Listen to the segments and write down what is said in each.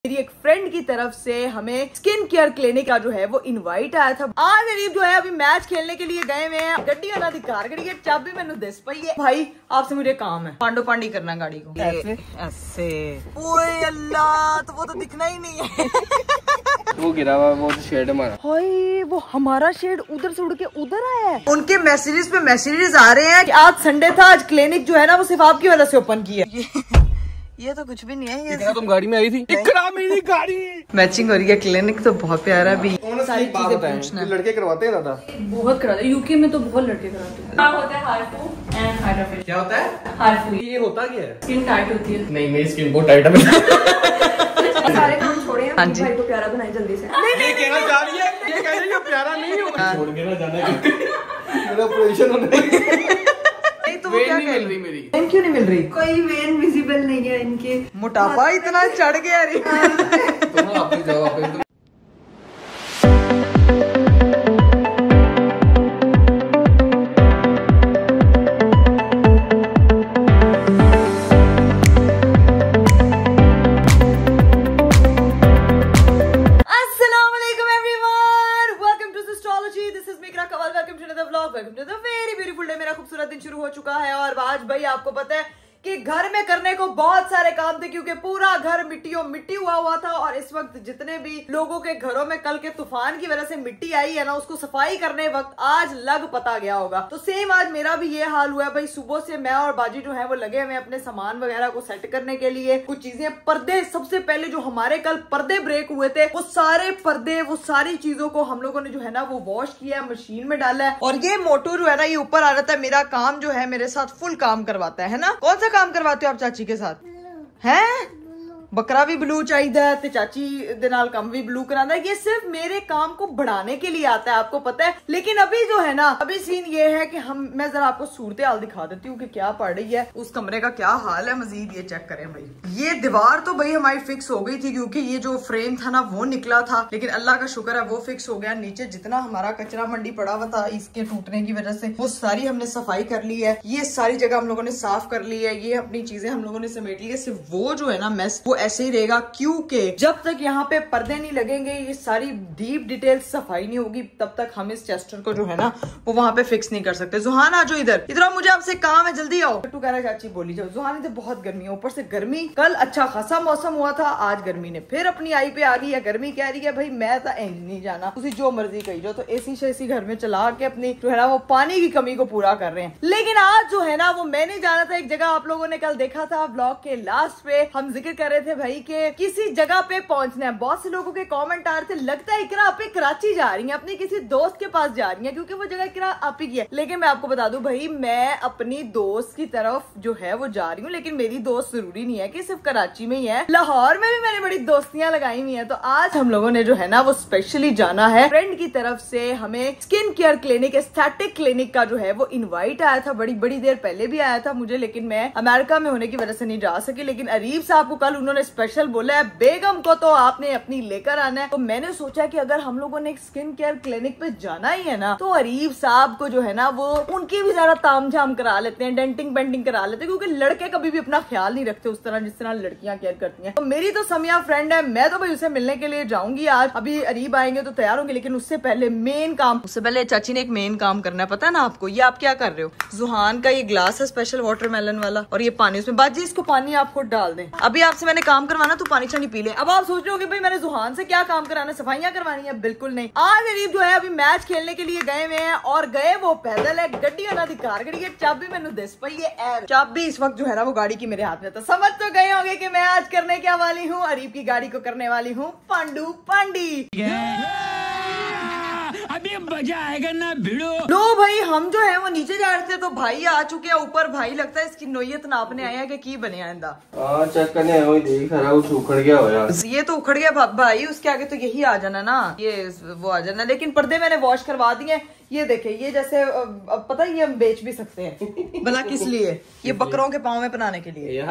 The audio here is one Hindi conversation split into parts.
मेरी एक फ्रेंड की तरफ से हमें स्किन केयर क्लिनिक का जो है वो इनवाइट आया था। आज अरीब जो है अभी मैच खेलने के लिए गए हुए हैं। गड्डी वाला धिकार गड़ी है, चाबी मैंने दस पई है। भाई आपसे मुझे काम है, पांडो पांडी करना गाड़ी को ऐसे ऐसे। ओए अल्लाह, तो वो तो दिखना ही नहीं है। वो गिरा हुआ वो शेड हमारा। हाय, वो हमारा शेड उधर से उड़ के उधर आया है। उनके मैसेजेस पे मैसेजेस आ रहे हैं कि आज संडे था, आज क्लिनिक जो है ना वो सिर्फ आपकी वजह से ओपन की है। ये तो कुछ भी नहीं है। ये तुम गाड़ी में आई थी, इकरा मेरी गाड़ी। मैचिंग हो रही है। क्लिनिक तो बहुत प्यारा भी। सारी चीजें पूछना, लड़के करवाते हैं दादा, बहुत कराते हैं। यूके में तो बहुत लड़के कराते हैं। क्या होता है हार्फू एंड हाइड्रोफेशियल? क्या होता है हार्फू? ये होता क्या है? स्किन टाइट होती है। नहीं, मेरी स्किन बहुत टाइट है। सारे काम छोड़े हैं, भाई को प्यारा बनाए जल्दी से। नहीं कहना चाह रही है, ये कह रही है प्यारा नहीं होगा, छोड़ के ना जाना। मेरा ऑपरेशन होने तो क्या नहीं मिल रही मेरी। वेन क्यों नहीं मिल रही? कोई वेन विजिबल नहीं है इनके। मोटापा इतना चढ़ गया। अरे तुम वापस जाओ वापस। मेरा खूबसूरत दिन शुरू हो चुका है और आज भाई आपको पता है कि घर में करने को बहुत सारे काम थे क्योंकि पूरा घर मिट्टी हुआ था। और इस वक्त जितने भी लोगों के घरों में कल के तूफान की वजह से मिट्टी आई है ना, उसको सफाई करने वक्त आज लग पता गया होगा। तो सेम आज मेरा भी ये हाल हुआ है भाई। सुबह से मैं और बाजी जो है वो लगे हुए अपने सामान वगैरह को सेट करने के लिए। कुछ चीजें, पर्दे, सबसे पहले जो हमारे कल पर्दे ब्रेक हुए थे वो सारे पर्दे, वो सारी चीजों को हम लोगों ने जो है ना वो वॉश किया, मशीन में डाला है। और ये मोटू जो है ना ये ऊपर आ जाता है, मेरा काम जो है मेरे साथ फुल काम करवाता है ना। कौन सा काम करवाते हो आप चाची के साथ? हैं? बकरा भी ब्लू चाहिए ते चाची दे नाल कम भी ब्लू कराना है। ये सिर्फ मेरे काम को बढ़ाने के लिए आता है, आपको पता है। लेकिन अभी जो है ना, अभी सीन ये है कि मैं जरा आपको सूरत हाल दिखा देती हूँ कि क्या पड़ रही है। उस कमरे का क्या हाल है मजीद ये चेक करें भाई। ये दीवार तो भाई हमारी फिक्स हो गई थी क्योंकि ये जो फ्रेम था ना वो निकला था, लेकिन अल्लाह का शुक्र है वो फिक्स हो गया। नीचे जितना हमारा कचरा मंडी पड़ा हुआ था इसके टूटने की वजह से वो सारी हमने सफाई कर ली है। ये सारी जगह हम लोगों ने साफ कर ली है। ये अपनी चीजें हम लोगों ने समेट ली है। सिर्फ वो जो है ना मेस वो ऐसे ही रहेगा क्योंकि जब तक यहाँ पे पर्दे नहीं लगेंगे, ये सारी डीप डिटेल सफाई नहीं होगी, तब तक हम इस चेस्टर को जो है ना वो वहां पे फिक्स नहीं कर सकते। जुहान आ जाओ इधर आओ, मुझे आपसे काम है, जल्दी आओ। टू कह रहा है चाची बोली जाओ। जुहान इधर बहुत गर्मी है, ऊपर से गर्मी। कल अच्छा खासा मौसम हुआ था, आज गर्मी ने फिर अपनी आई पे आ गई है। गर्मी कह रही है भाई मैं तो इंज नहीं जाना, तुम जो मर्जी कही जाओ। तो एसी शेसी घर में चला के अपनी जो है ना वो पानी की कमी को पूरा कर रहे हैं। लेकिन आज जो है ना वो मैंने जाना था एक जगह। आप लोगों ने कल देखा था ब्लॉग के लास्ट पे हम जिक्र कर रहे थे भाई के किसी जगह पे पहुंचना है। बहुत से लोगों के कमेंट आ रहे थे, लगता है इकरा आप कराची जा रही हैं, अपनी किसी दोस्त के पास जा रही हैं क्योंकि वो जगह इकरा आप ही की है। लेकिन मैं आपको बता दूं भाई, मैं अपनी दोस्त की तरफ जो है वो जा रही हूँ। लेकिन मेरी दोस्त जरूरी नहीं है कि सिर्फ कराची में ही है, लाहौर में भी मैंने बड़ी दोस्तियां लगाई हुई है। तो आज हम लोगों ने जो है ना वो स्पेशली जाना है। फ्रेंड की तरफ से हमें skin care clinic, aesthetic clinic का जो है वो इन्वाइट आया था। बड़ी देर पहले भी आया था मुझे, लेकिन मैं अमेरिका में होने की वजह से नहीं जा सकी। लेकिन अरीब साहब को कल उन्होंने स्पेशल बोला है बेगम को तो आपने अपनी लेकर आना है। तो मैंने सोचा कि अगर हम लोगों ने एक स्किन केयर क्लिनिक पे जाना ही है ना, तो अरीब साहब को जो है ना वो उनकी भी ज्यादा तामझाम करा लेते हैं, डेंटिंग पेंटिंग करा लेते हैं, क्योंकि लड़के कभी भी अपना ख्याल नहीं रखते उस तरह जिस तरह लड़कियां केयर करती हैं। तो मेरी तो समिया फ्रेंड है, मैं तो भाई उसे मिलने के लिए जाऊंगी आज। अभी अरीब आएंगे तो तैयार होंगे, लेकिन उससे पहले मेन काम, उससे पहले चाची ने एक मेन काम करना है, पता है ना आपको। ये आप क्या कर रहे हो? जुहान का ये ग्लास है स्पेशल वाटरमेलन वाला, और ये पानी उसमें। बाजी इसको पानी आप खुद डाल दें। अभी आपसे मैंने काम करवाना, तो पानी छानी पी ले। अब आप सोच रहे होंगे भाई मैंने जुहान से क्या काम कराना, सफाइयां करवानी है? बिल्कुल नहीं। आज अरीब जो है अभी मैच खेलने के लिए गए हुए हैं और गए वो पैदल है। गड्डी वाला धिकार गड़ी है, चाबी मैंने दस पई है। चाबी इस वक्त जो है ना वो गाड़ी की मेरे हाथ में। तो समझ तो गए होंगे कि मैं आज करने क्या वाली हूँ, अरीब की गाड़ी को करने वाली हूँ पांडू पांडी। अभी मजा आएगा ना भिड़ो। लो भाई, हम जो है वो नीचे जा रहे थे तो भाई आ चुके हैं ऊपर। भाई लगता है इसकी नोयत नापने आए हैं कि बने आइंदा। चेक करने आए, देख रहा हूं उखड़ गया हो यार। ये तो उखड़ गया भाई, उसके आगे तो यही आ जाना ना, ये वो आ जाना। लेकिन पर्दे मैंने वॉश करवा दिए। ये देखे, ये जैसे पता है ये हम बेच भी सकते हैं। भला किस लिए? ये बकरों के पाँव में बनाने के लिए।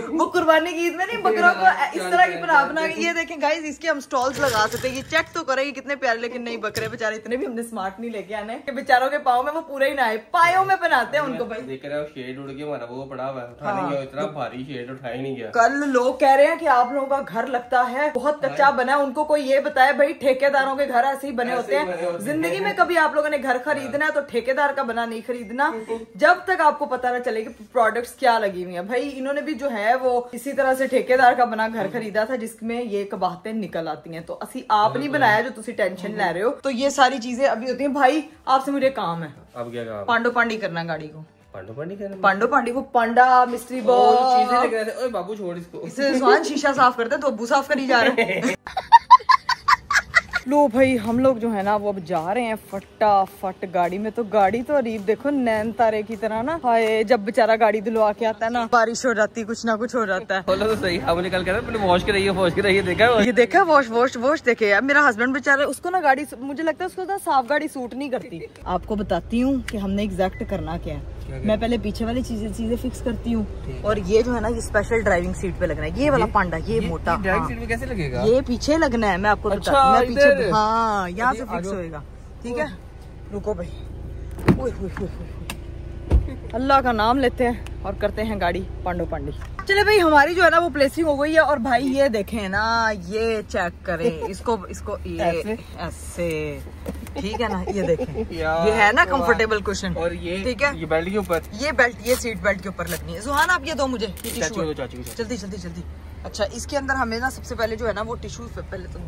वो कुर्बानी की ईद में नहीं, बकरों को इस तरह की बना के। ये देखें गाइस, इसके हम स्टॉल्स लगा सकते हैं। ये चेक तो करें कितने प्यारे, लेकिन नहीं, बकरे बेचारे इतने भी हमने स्मार्ट नहीं लेके आने कि बेचारों के पाँव में वो पूरे ही ना आए। पायों में बनाते हैं उनको भाई। देख रहे हो शेड उड़ के हमारा वो पड़ा हुआ है, उठा नहीं गया, इतना भारी शेड उठा ही नहीं गया। कल लोग कह रहे हैं कि आप लोगों का घर लगता है बहुत कच्चा बना है। उनको कोई ये बताए भाई, ठेकेदारों के घर ऐसे ही बने होते हैं। जिंदगी में कभी आप लोगों ने घर खरीदना है तो ठेकेदार का बना नहीं खरीदना, जब तक आपको पता ना चले कि प्रोडक्ट्स क्या लगी हुई है। भाई इन्होंने भी जो है वो इसी तरह से ठेकेदार का बना घर खरीदा था, जिसमें ये कबाहतें निकल आती हैं। तो असी आप नहीं बनाया जो तुसी टेंशन ले रहे हो। तो ये सारी चीजें अभी होती हैं। भाई आपसे मुझे काम है। अब क्या काम? पांडो पांडी करना गाड़ी को। पांडो पांडी वो पांडा मिस्त्री बॉक्स चीजें लेके आए थे। ओए बाबू छोड़ इसको। इससे स्वान शीशा साफ करते हैं तो अब्बू साफ करी जा रहे हैं। लो भाई हम लोग जो है ना वो अब जा रहे हैं फटाफट गाड़ी में। तो गाड़ी तो अरीब देखो नैन तारे की तरह ना, हाय जब बेचारा गाड़ी धुलवा के आता है ना, बारिश हो जाती है, कुछ ना कुछ हो जाता है। बोलो तो सही, हम निकल कर वॉश कराइए, वॉश कराइए। देखा ये देखा वॉश देखे यार। मेरा हस्बैंड बेचारा, उसको ना गाड़ी, मुझे लगता है उसको ना साफ गाड़ी सूट नहीं करती। आपको बताती हूँ कि हमने एग्जैक्ट करना क्या है। मैं पहले पीछे वाली चीजें फिक्स करती हूँ, और ये जो है ना ये स्पेशल ड्राइविंग सीट पे लगना है। ये वाला पांडा, ये मोटा ड्राइविंग सीट पे कैसे लगेगा? ये पीछे लगना है, मैं आपको बताती हूँ। मैं पीछे, हाँ यहाँ से फिक्स होएगा। ठीक है रुको भाई। अल्लाह का नाम लेते हैं और करते हैं गाड़ी पांडो पांडी। चले भाई हमारी जो है ना वो प्लेसिंग हो गई है। और भाई ये देखें ना, ये चेक करें इसको ये ऐसे, ठीक है ना, ये देखें ये है ना कंफर्टेबल कुशन। और ये ठीक है, ये बेल्ट के ऊपर, ये सीट बेल्ट के ऊपर लगनी है। सुहान आप ये दो मुझे जल्दी। अच्छा इसके अंदर हमें ना सबसे पहले जो है ना वो टिश्यू, पहले तो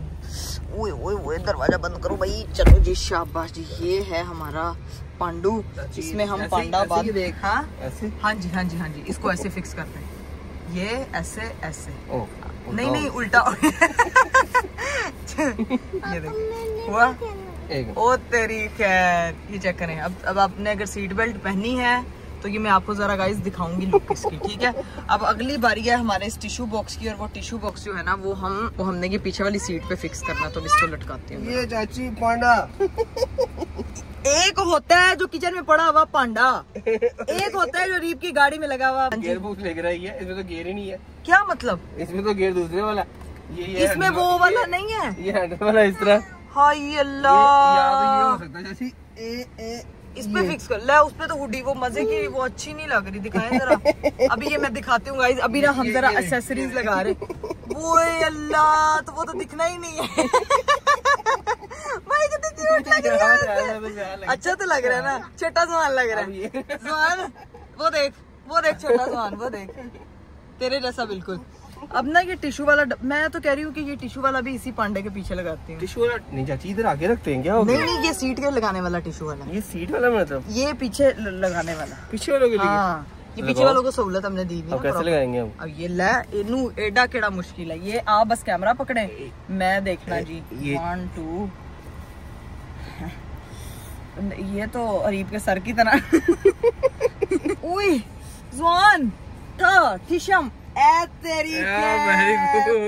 ओए दरवाजा बंद करो भाई। चलो जी शाबाश जी, ये है हमारा पांडू। इसमें हम पांडा बाद हाँ जी इसको ऐसे फिक्स करते हैं। ये ऐसे नहीं उल्टा। ये देखिए हुआ। ओ तेरी खैर, ये चेक करें। अब आपने अगर सीट बेल्ट पहनी है तो ये मैं आपको जरा गाइस दिखाऊंगी लुक इसकी। ठीक है, अब अगली बारी है हमारे इस टिश्यू बॉक्स की। और वो टिश्यू बॉक्स जो है ना वो हमने ये पीछे वाली सीट पे फिक्स करना। तो इसको लटकाती हूँ। ये चाची पांडा एक होता है जो किचन में पड़ा हुआ पांडा, एक होता है जो रीप की गाड़ी में लगा हुआ। गियर बॉक्स लग रहा है, इसमें तो गियर ही नहीं है। क्या मतलब? इसमें तो गियर दूसरे वाला, ये इसमें वो वाला नहीं है, ये हैंडल वाला इस तरह। हाय अल्लाह, ये हो सकता है जैसे इस पे फिक्स कर ले। उस पे तो हुडी वो मजे की, वो अच्छी नहीं लग रही। दिखाएं जरा। अभी ये मैं दिखाती हूँ गाइस। अभी ना हम जरा एक्सेसरीज लगा रहे। वो अल्लाह, तो वो तो दिखना ही नहीं है। भाई कितनी क्यूट लग रहा है। अच्छा तो लग रहा है ना, छोटा सामान लग रहा है। सामान वो देख छोटा सामान, वो देख तेरे जैसा बिल्कुल। अब ना ये टिश्यू वाला, मैं तो कह रही हूँ कि ये टिश्यू वाला भी इसी पांडे के पीछे लगाती हूँ। टिश्यू वाला नहीं चाची, इधर आगे रखते हैं क्या? नहीं ये सीट के लगाने वाला टिश्यू वाला। ये सीट वाला मतलब ये पीछे लगाने वाला, पीछे वालों के लिए। हाँ ये पीछे वालों को सहूलत हमने दी हुई है। कैसे लगाएंगे हम? अब ये ले इनू एडा केड़ा मुश्किल है। ये आप बस कैमरा पकड़े, मैं देखना जी। 1 2 ये तो अरीब के सर की तरह। जुआन था टिशम तेरी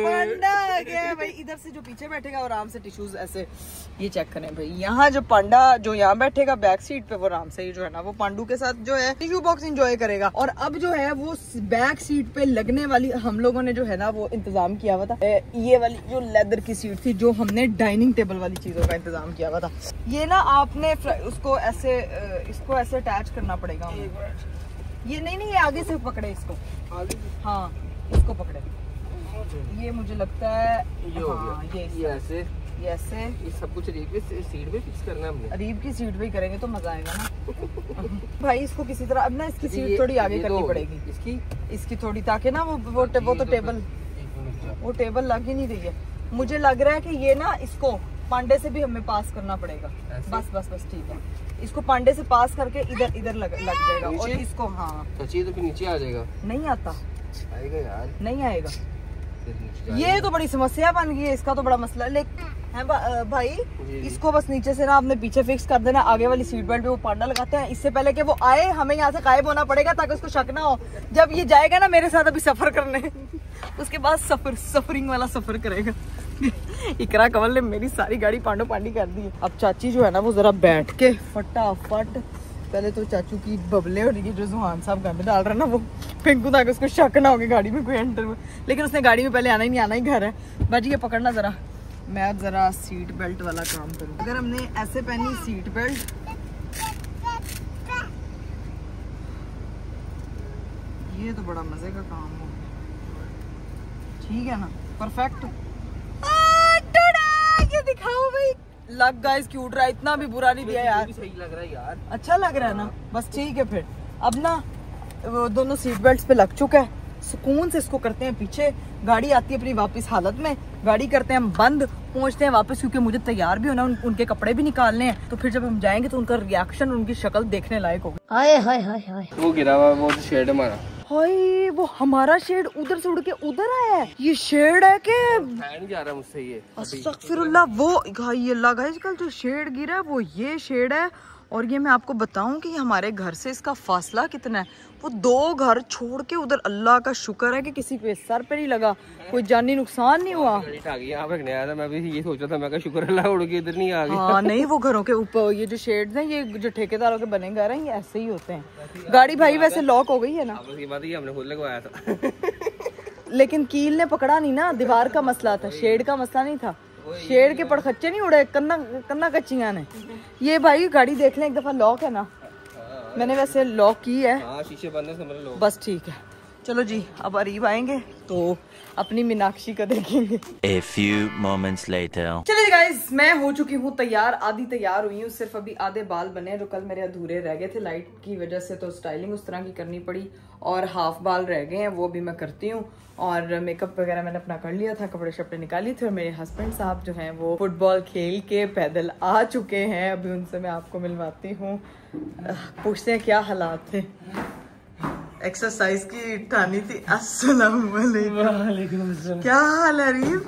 पांडा आ गया भाई। इधर से जो पीछे बैठेगा आराम से टिश्यूज ऐसे, ये चेक करें भाई। यहाँ जो पांडा जो यहाँ बैठेगा बैक सीट पे, वो आराम से जो है ना वो पांडू के साथ जो है टिश्यू बॉक्स एंजॉय करेगा। और अब जो है वो बैक सीट पे लगने वाली हम लोगों ने जो है ना वो इंतजाम किया हुआ था। ये वाली जो लेदर की सीट थी, जो हमने डाइनिंग टेबल वाली चीजों का इंतजाम किया हुआ था। ये ना आपने उसको ऐसे, इसको ऐसे अटैच करना पड़ेगा। ये नहीं ये आगे से पकड़े इसको, हाँ इसको पकड़े। ये मुझे लगता है ये ऐसे ये सब कुछ अरीब की सीट पे फिक्स करना है हमने। अरीब की सीट पे ही करेंगे तो मजा आएगा ना। भाई इसको किसी तरह अब ना इसकी सीट थोड़ी आगे करनी पड़ेगी, इसकी थोड़ी, ताकि ना वो तो टेबल लग ही नहीं रही है। मुझे लग रहा है कि ये ना इसको पांडे से भी हमें पास करना पड़ेगा। बस ठीक है, इसको पांडे से पास करके इधर लग जाएगा। और इसको हाँ सच्ची तो फिर नीचे आ जाएगा। नहीं आता, आएगा यार, नहीं आएगा। ये तो बड़ी समस्या बन गई है, इसका तो बड़ा मसला है। लेकिन भाई इसको बस नीचे से ना आपने पीछे फिक्स कर देना। आगे वाली सीट बेल्ट पे वो पांडा लगाते हैं। इससे पहले कि वो आए हमें यहाँ से गायब होना पड़ेगा, ताकि उसको शक ना हो। जब ये जाएगा ना मेरे साथ अभी सफर करने, उसके बाद सफरिंग वाला सफर करेगा। इकरा कंवल ने मेरी सारी गाड़ी पांडो पांडी कर दी है। अब चाची जो है ना वो जरा बैठ के फटाफट पहले तो चाचू की बबले और ये जो जुहान साहब घर में डाल रहा है ना वो फेंकू ताकि उसको शक ना होगी गाड़ी में कोई एंटर में, लेकिन उसने गाड़ी में पहले आना ही नहीं, आना ही घर है। बाजी ये पकड़ना जरा, मैं अब जरा सीट बेल्ट वाला काम करूँ। अगर हमने ऐसे पहनी सीट बेल्ट, ये तो बड़ा मजे का काम हो गया, ठीक है ना, परफेक्ट। ये दिखाओ भाई, लग गाइस क्यूट रहा है, इतना भी बुरा नहीं दिया यार, सही लग रहा है यार, अच्छा लग रहा है ना, बस ठीक है। फिर अब ना वो दोनों सीट बेल्ट्स पे लग चुका है, सुकून से इसको करते हैं पीछे, गाड़ी आती है अपनी वापस हालत में, गाड़ी करते हैं हम बंद, पहुंचते हैं वापस, क्योंकि मुझे तैयार भी होना, उनके कपड़े भी निकालने हैं, तो फिर जब हम जाएंगे तो उनका रिएक्शन, उनकी शक्ल देखने लायक होगा। हाय हाय हाय हाय, वो गिरा हुआ वो शेड हमारा, हाय वो हमारा शेड उधर से उड़ के उधर आया है, ये शेड है कि फैन जा रहा है मुझसे ये, अस्तगफिरुल्लाह, वो ये लगा है कल जो शेड गिरा है वो ये शेड है। और ये मैं आपको बताऊं कि हमारे घर से इसका फासला कितना है, वो 2 घर छोड़ के उधर, अल्लाह का शुक्र है कि किसी पे सर पे नहीं लगा, कोई जानी नुकसान नहीं हुआ। यहाँ पे आया था, मैं भी ये सोच रहा था, मैं कहा शुक्र अल्लाह उड़ के इधर नहीं आ गया। हाँ नहीं, वो घरों के ऊपर ये जो शेड्स हैं, ये जो ठेकेदारों के बने घर हैं, ये ऐसे ही होते हैं। गाड़ी भाई वैसे लॉक हो गई है ना, ये बात ही हमने खुद लगवाया था लेकिन कील ने पकड़ा नहीं ना, दीवार का मसला था, शेड का मसला नहीं था, शेड के पड़खच्चे नहीं उड़े, कन्ना कच्चियां ने। ये भाई गाड़ी देख लें एक दफा, लॉक है ना, मैंने वैसे लॉक की है, शीशे बंद है, समझ लो, बस ठीक है। चलो जी, अब अरीब आएंगे तो अपनी मीनाक्षी का देखेंगे। A few moments later. चलिए गाइस, मैं हो चुकी हूँ तैयार, आधी तैयार हुई हूँ, सिर्फ अभी आधे बाल बने हैं जो कल मेरे अधूरे रह गए थे लाइट की वजह से, तो स्टाइलिंग उस तरह की करनी पड़ी, और हाफ बाल रह गए हैं, वो भी मैं करती हूँ। और मेकअप वगैरह मैंने अपना कर लिया था, कपड़े शपड़े निकाली थे, और मेरे हस्बैंड साहब जो हैं वो फुटबॉल खेल के पैदल आ चुके हैं, अभी उनसे मैं आपको मिलवाती हूँ, पूछते हैं क्या हालात थे। एक्सरसाइज की ठानी थी। अस्सलाम वालेकुम। क्या हाल है अरीब?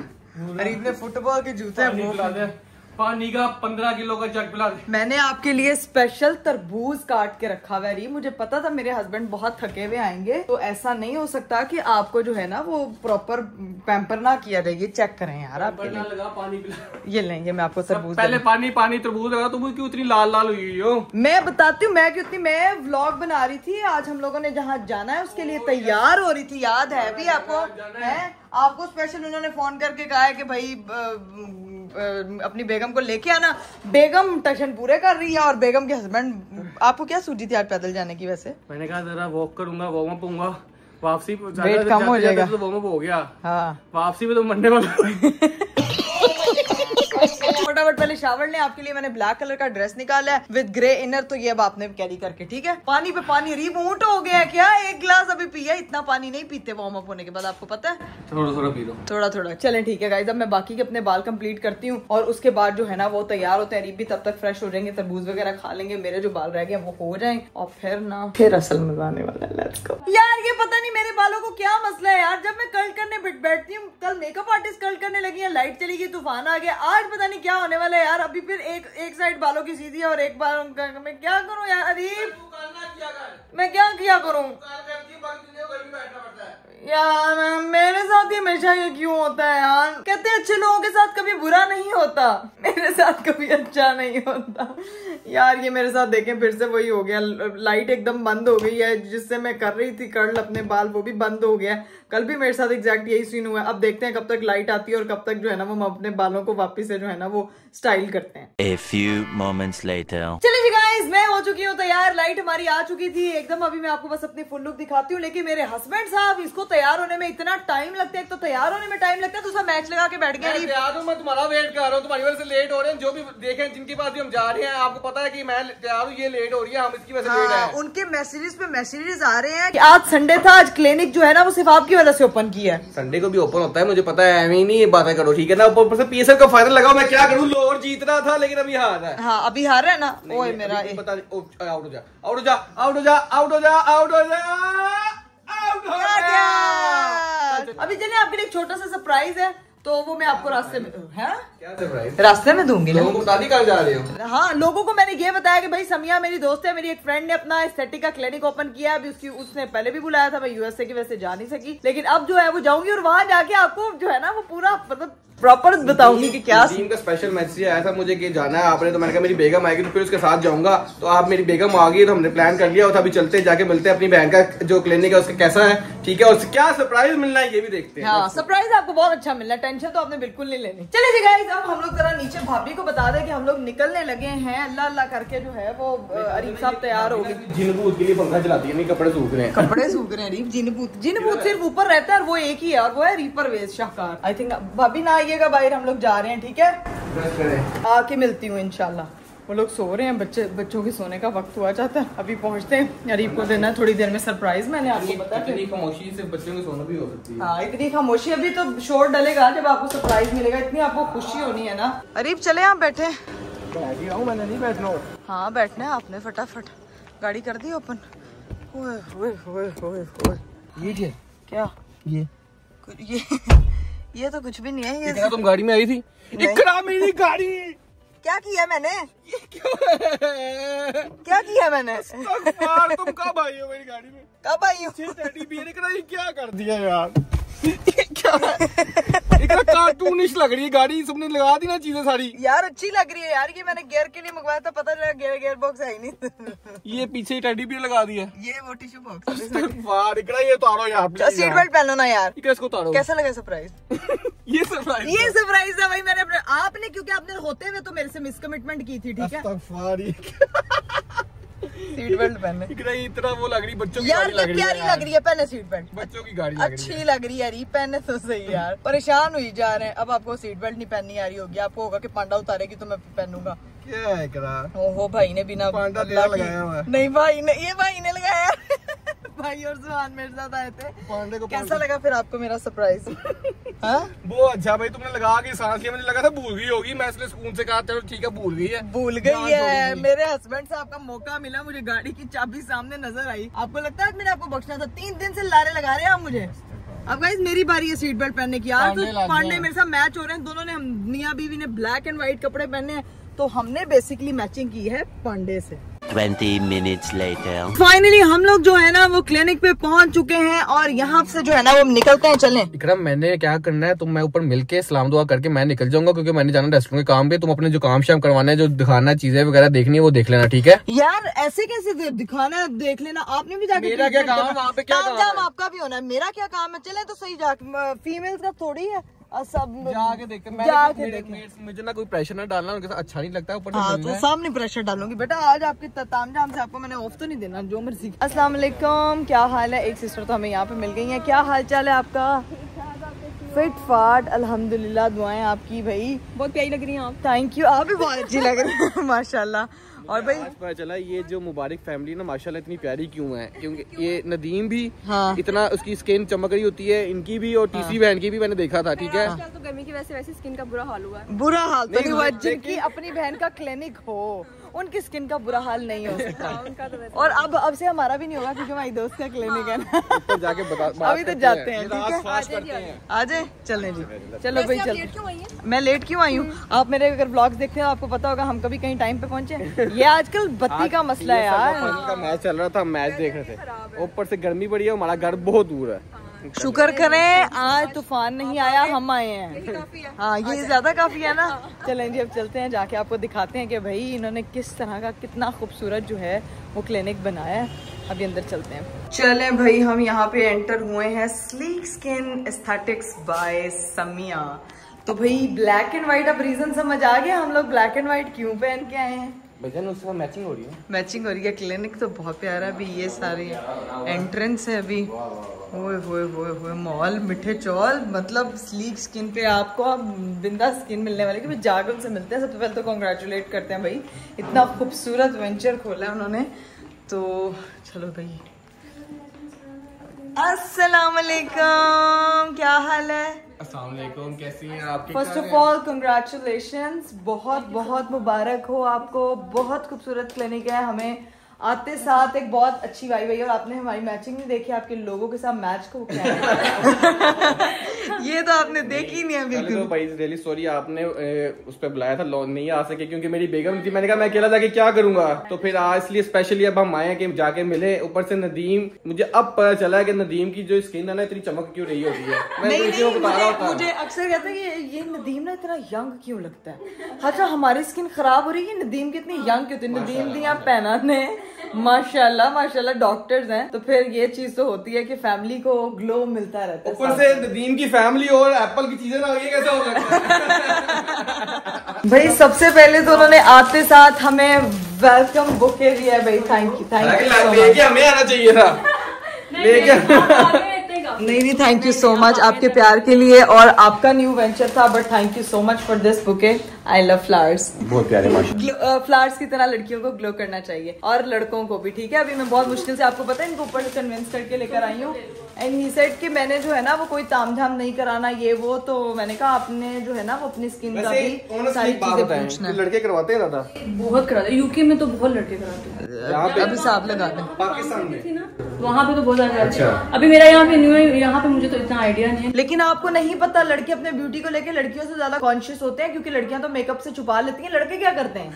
अरीब ने फुटबॉल के जूते पानी का 15 किलो का जग पिला दे। मैंने आपके लिए स्पेशल तरबूज काट के रखा हुआ है। मुझे पता था मेरे हस्बैंड बहुत थके हुए आएंगे, तो ऐसा नहीं हो सकता कि आपको जो है ना वो प्रॉपर पैम्पर ना किया जाए। चेक करें यार, आप लगा पानी पिला। ये लेंगे, मैं आपको तरबूज पहले पानी तरबूज लगा, तुम क्यों इतनी लाल लाल हुई हो? मैं बताती हूँ, मैं व्लॉग बना रही थी, आज हम लोगों ने जहाँ जाना है उसके लिए तैयार हो रही थी, याद है भी आपको? है आपको स्पेशल उन्होंने फोन करके कहा है कि भाई अपनी बेगम को लेके आना। बेगम टशन पूरे कर रही है और बेगम के हस्बैंड। आपको क्या सूझी थी आज पैदल जाने की? वैसे मैंने कहा जरा वॉक करूंगा, वार्म अप होऊंगा, वापसी वेट कम हो जाएगा तो वार्म अप हो गया। हाँ, वापसी में तो मंडे वाला फटाफट पहले शावर ले। आपके लिए मैंने ब्लैक कलर का ड्रेस निकाला है विद ग्रे इनर, तो ये अब आपने कैरी करके, ठीक है? पानी पे पानी रीबूट हो गया क्या? एक गिलास अभी पिया, इतना पानी नहीं पीते वार्म अप होने के बाद, आपको पता है? थोड़ा थोड़ा पी लो, थोड़ा थोड़ा। चलें ठीक है गाइस, अब मैं बाकी के अपने बाल कंप्लीट करती हूँ और उसके बाद जो है ना वो तैयार होते हैं। भी तब तक फ्रेश हो जाएंगे, तरबूज वगैरह खा लेंगे, मेरे जो बाल रह गए वो हो जाएं और फिर ना फिर असल मजा आने वाला है। लेट्स गो यार। ये पता नहीं मेरे बालों को क्या मसला है यार, जब मैं कर्ल करने बैठती हूँ, कल मेकअप आर्टिस्ट कर्ल करने लगी है, लाइट चली गई, तूफान आ गया, आज पता नहीं क्या होने वाला है यार। अभी फिर एक साइड बालों की सीधी है और एक बार मैं क्या करूं यार? अरीब मैं क्या किया करूं यार? मेरे साथ ही हमेशा ये क्यों होता है यार? कहते हैं अच्छे लोगों के साथ कभी बुरा नहीं होता, मेरे साथ कभी अच्छा नहीं होता यार। ये मेरे साथ देखें फिर से वही हो गया, लाइट एकदम बंद हो गई है, जिससे मैं कर रही थी कर्ल अपने बाल वो भी बंद हो गया। कल भी मेरे साथ एग्जैक्ट यही सीन हुआ है। अब देखते हैं कब तक लाइट आती है और कब तक जो है ना वो हम अपने बालों को वापस से जो है ना वो स्टाइल करते हैं। A few moments later. चलिए जी गाइस, मैं हो चुकी हूँ तैयार, लाइट हमारी आ चुकी थी एकदम। अभी मैं आपको बस अपनी फुल लुक दिखाती हूँ, लेकिन मेरे हस्बैंड साहब इसको तैयार होने में इतना टाइम लगता है। एक तो तैयार होने में टाइम लगता है, दूसरा मैच लगा के बैठ गया। मैं तुम्हारा वेट कर रहा हूँ, तुम्हारी वजह से लेट हो रहे हैं। जो भी देखें जिनके पास भी हम जा रहे हैं, आपको पता है कि मैं तैयार हूँ, ये लेट हो रही है, हम इसकी वजह से लेट है। उनके मैसेजेस पे मैसेजेस आ रहे हैं कि आज संडे था, आज क्लिनिक जो है ना वो सिर्फ आपकी वजह से ओपन की है। संडे को भी ओपन होता है, मुझे पता है, एवं नहीं बातें करो, ठीक है ना? ऊपर से पीएसएल का फाइनल लगाओ, मैं क्या करूँ? लोअर जीत रहा था लेकिन अभी हार है। हाँ अभी हार है ना। ओए मेरा पता नहीं, आउट हो जा, आउट हो जा, आउट हो जा, आउट हो जा, आउट हो जा, आउट हो गया। अभी चलिए आपके लिए एक छोटा सा सरप्राइज है। तो वो मैं आपको रास्ते में क्या सरप्राइज? रास्ते में दूंगी। लोगों को बता दी कहाँ जा रहे हो? हाँ, लोगों को मैंने ये बताया कि भाई समिया मेरी दोस्त है, मेरी एक फ्रेंड ने अपना एस्थेटिक का क्लिनिक ओपन किया। अभी उसने पहले भी बुलाया था, मैं यूएसए की वजह से जा नहीं सकी, लेकिन अब जो है वो जाऊंगी और वहां जाके आपको जो है ना वो पूरा मतलब प्रॉपर बताऊंगी कि क्या टीम का स्पेशल मैसेज आया था मुझे कि जाना है आपने, तो मैंने कहा मेरी बेगम आएगी तो फिर उसके साथ जाऊंगा। तो आप मेरी बेगम आ गई तो हमने प्लान कर लिया और अभी चलते हैं, जाके मिलते हैं अपनी बहन का जो क्लिनिक है उसका कैसा है, ठीक है, और क्या सरप्राइज मिलना है ये भी देखते हैं। हाँ, सरप्राइज आपको बहुत अच्छा मिलना है, टेंशन तो आपने बिल्कुल नहीं लेनी। चलिए जी गाइस, अब हम लोग जरा नीचे भाभी को बता दें कि हम लोग निकलने लगे हैं। अल्लाह अल्लाह करके जो है वो अरीफ साहब तैयार हो गए। जिनबूत के लिए पंखा चलाती है, नहीं कपड़े सूख रहे हैं। कपड़े सूख रहे हैं अरीफ। जिनबूत सिर्फ ऊपर रहता है और वो एक ही है और वो है reaper veg Shahkar. I think भाभी ना आइएगा बाहर, हम लोग जा रहे हैं, ठीक है, आके मिलती हूँ इंशाल्लाह। वो लोग सो रहे हैं, बच्चों के सोने का वक्त हुआ जाता है, अभी पहुंचते हैं। अरीफ को देना थोड़ी देर में सरप्राइज, मैंने आपको बताया। इतनी खामोशी से बच्चों को सोना भी हो सकती है। हाँ, इतनी खामोशी, अभी तो शोर डलेगा जब आपको सरप्राइज मिलेगा, इतनी आपको खुशी होनी है ना। अरीफ चले आप बैठे? मैंने नहीं बैठना। हाँ बैठना है आपने, फटाफट गाड़ी कर दी ओपन। ये क्या ये ये तो कुछ भी नहीं है। ये तुम गाड़ी में आई थी? इकरा मेरी गाड़ी। क्या किया मैंने? क्यों? क्या किया मैंने? तुम कब आई हो मेरी गाड़ी में? कब आई हो? ये क्या कर दिया यार? क्या इतना कार्टूनिश लग रही है गाड़ी, सबने लगा दी ना चीजें सारी। यार अच्छी लग रही है यार, ये मैंने गियर के लिए मंगवाया था, पता चला गियर बॉक्स है ही नहीं। ये पीछे टेडी बियर लगा दिया, ये वो टिश्यू बॉक्स। ये उतारो यार, सीट बेल्ट पहनो ना यार। इसको उतारो। कैसा लगा सरप्राइज? ये सरप्राइज है भाई, मैंने आपने क्योंकि आपने होते हुए तो मेरे से मिसकमिटमेंट की थी, ठीक है। सीट बेल्ट पहने इतना वो लग रही बच्चों की यार, गाड़ी लग रही है। प्यारी लग रही है, पहने सीट बेल्ट। बच्चों की गाड़ी अच्छी लग रही है, पहने तो सही यार। परेशान हुई जा रहे हैं, अब आपको सीट बेल्ट नहीं पहननी आ रही होगी, आपको होगा कि पांडा उतारेगी तो मैं पहनूंगा। क्या है करा? ओहो, भाई ने बिना पांडा लगाया हुआ है। नहीं भाई ने, ये भाई ने लगाया। भाई और सुहान मेरे साथ आए थे। पांडे को कैसा लगा फिर आपको मेरा सरप्राइज? हाँ? वो अच्छा भाई, तुमने लगा के सांस लिया, मुझे लगा था भूल गई होगी, मैं इसलिए स्कूल से कहा चलो ठीक है भूल गई है। भूल गई है। मेरे हस्बैंड साहब का मौका मिला, मुझे गाड़ी की चाबी सामने नजर आई। आपको लगता है मैंने आपको बख्शना था? 3 दिन से लारे लगा रहे हैं आप मुझे। अब गाइस मेरी बारी है सीट बेल्ट पहनने की। आज तो पांडे मेरे साथ मैच हो रहे हैं, दोनों ने, हम मियां बीवी ने ब्लैक एंड व्हाइट कपड़े पहने हैं, तो हमने बेसिकली मैचिंग की है पांडे से। 20 minutes later. फाइनली हम लोग जो है ना वो क्लिनिक पे पहुंच चुके हैं और यहाँ से जो है ना वो निकलते हैं। चलें इकराम, मैंने क्या करना है, तुम मैं ऊपर मिलके सलाम दुआ करके मैं निकल जाऊंगा, क्योंकि मैंने जाना रेस्टोरेंट के काम पे। तुम अपने जो काम शाम करवाना है, जो दिखाना है, चीजें वगैरह देखनी है, वो देख लेना, ठीक है यार? ऐसे कैसे दिखाना है, देख लेना। आपने भी जाके, मेरा क्या काम है वहाँ पे? क्या काम आपका भी होना है, मेरा क्या काम है? चले तो सही, जाके फीमेल्स का थोड़ी है सब जाके देखते मुझे ना कोई प्रेशर ना डालना, उनके साथ अच्छा नहीं लगता। ऊपर हाँ, तो सामने प्रेशर डालूंगी बेटा। आज आपके तामझाम से आपको मैंने ऑफ तो नहीं देना, जो मर्जी। अस्सलाम वालेकुम, क्या हाल है? एक सिस्टर तो हमें यहाँ पे मिल गई है। क्या हाल चाल है आपका? फिट फाट अल्हम्दुलिल्लाह, दुआएं आपकी भाई। बहुत प्यारी लग रही हैं आप। थैंक यू, आप भी बहुत अच्छी लग रही है माशाल्लाह। और भाई आज पता चला ये जो मुबारक फैमिली ना माशाल्लाह इतनी प्यारी क्यों है, क्योंकि ये नदीम भी हाँ। इतना उसकी स्किन चमक रही होती है, इनकी भी, और टीसी बहन की भी मैंने देखा था, ठीक है। आजकल तो गर्मी की वजह से वैसे स्किन का बुरा हाल हुआ है। बुरा हाल तो नहीं हुआ, जिनकी अपनी बहन का क्लिनिक हो उनकी स्किन का बुरा हाल नहीं हो सकता। उनका तो वैसे और अब से हमारा भी नहीं होगा, क्योंकि हमारी दोस्त का क्लिनिक है ना। ऊपर जाके अभी तो जाते हैं, ठीक है? आ जाए, चलें जी, चलो भाई चलो। मैं लेट क्यों आई हूँ? आप मेरे अगर ब्लॉग्स देखते हो आपको पता होगा हम कभी कहीं टाइम पे पहुँचे। ये आजकल बत्ती का मसला है यार। का मैच चल रहा था, मैच देख रहे थे, ऊपर से गर्मी बड़ी है, हमारा घर बहुत दूर है। शुक्र करें आज तूफान नहीं आया, हम आए हैं। हाँ, ये ज्यादा काफी है ना। चलें जी, अब चलते हैं, जाके आपको दिखाते हैं कि भाई इन्होंने किस तरह का कितना खूबसूरत जो है वो क्लिनिक बनाया है। अभी अंदर चलते हैं। चलें भाई, हम यहाँ पे एंटर हुए हैं sleek skin aesthetics by Samiya. तो भाई ब्लैक एंड व्हाइट, अब रीजन समझ आ गया हम लोग ब्लैक एंड व्हाइट क्यों पहन के आए हैं। भजन उससे मैचिंग हो रही है, मैचिंग हो रही है। क्लिनिक तो बहुत प्यारा, अभी ये सारे एंट्रेंस है अभी। ओए होए होए होए, मॉल मिठे चौल, मतलब स्लीक स्किन पे आपको अब बिंदा स्किन मिलने वाली। कि जाकर उनसे मिलते हैं। सबसे पहले तो कॉन्ग्रेचुलेट करते हैं भाई, इतना खूबसूरत वेंचर खोला है उन्होंने। तो चलो भाई, अस्सलाम वालेकुम, क्या हाल है? अस्सलाम वालेकुम, कैसी हैं आप? फर्स्ट ऑफ ऑल कंग्रेचुलेशंस, बहुत बहुत मुबारक हो आपको। बहुत खूबसूरत क्लिनिक है, हमें आते साथ एक बहुत अच्छी वाइब आई और आपने हमारी मैचिंग नहीं देखी, आपके लोगों के साथ मैच को क्या है? ये तो आपने देखी नहीं है बिल्कुल। तो भाई रियली सॉरी, आपने उस पर बुलाया था, नहीं आ सके क्योंकि मेरी बेगम थी। मैंने कहा मैं अकेला जाके क्या करूंगा, तो फिर आज इसलिए स्पेशली अब हम आए कि जाके मिले। ऊपर से नदीम, मुझे अब पता चला कि नदीम की जो स्किन है ना इतनी चमक क्यों रही होती है। मुझे अक्सर कहते हैं कि ये नदीम ना इतना यंग क्यों लगता है। अच्छा हमारी स्किन खराब हो रही है, नदीम कितनी यंग क्यों थी? नदीम दी आप पहना ने माशाल्लाह माशाल्लाह डॉक्टर्स हैं, तो फिर ये चीज तो होती है कि फैमिली को ग्लो मिलता रहता है। ऊपर से नदीम की फैमिली और एप्पल की चीजें ना, ये कैसा हो सकता है? भाई सबसे पहले तो उन्होंने आते साथ हमें वेलकम बुके दिया है भाई, थैंक यू लेके हमें आना चाहिए था, लेके नहीं थैंक यू सो मच आपके प्यार के लिए, और आपका न्यू वेंचर था but thank you so much for this bouquet. I love flowers, बहुत प्यारे माशाल्लाह। फ्लावर्स की तरह लड़कियों को ग्लो करना चाहिए और लड़कों को भी, ठीक है। अभी मैं बहुत मुश्किल से, आपको पता है, इनको ऊपर से कन्विंस करके लेकर आई हूँ। एंड ही सेड कि मैंने जो है ना वो कोई तामझाम नहीं कराना ये वो, तो मैंने कहा आपने जो है ना वो अपनी स्किन का भी सारी चीजें पूछना है। लड़के करवाते हैं दादा, बहुत कराते, यूके में तो बहुत लड़के कराते हैं। यहाँ पे अभी साहब लगा दें पाकिस्तान में थी ना, वहाँ पे तो बहुत ज्यादा। अच्छा। अभी मेरा यहाँ पे न्यू है, यहाँ पे मुझे तो इतना आइडिया नहीं है। लेकिन आपको नहीं पता, लड़के अपने ब्यूटी को लेके लड़कियों से ज्यादा कॉन्शियस होते हैं, क्योंकि लड़कियां तो मेकअप से छुपा लेती हैं, लड़के क्या करते हैं?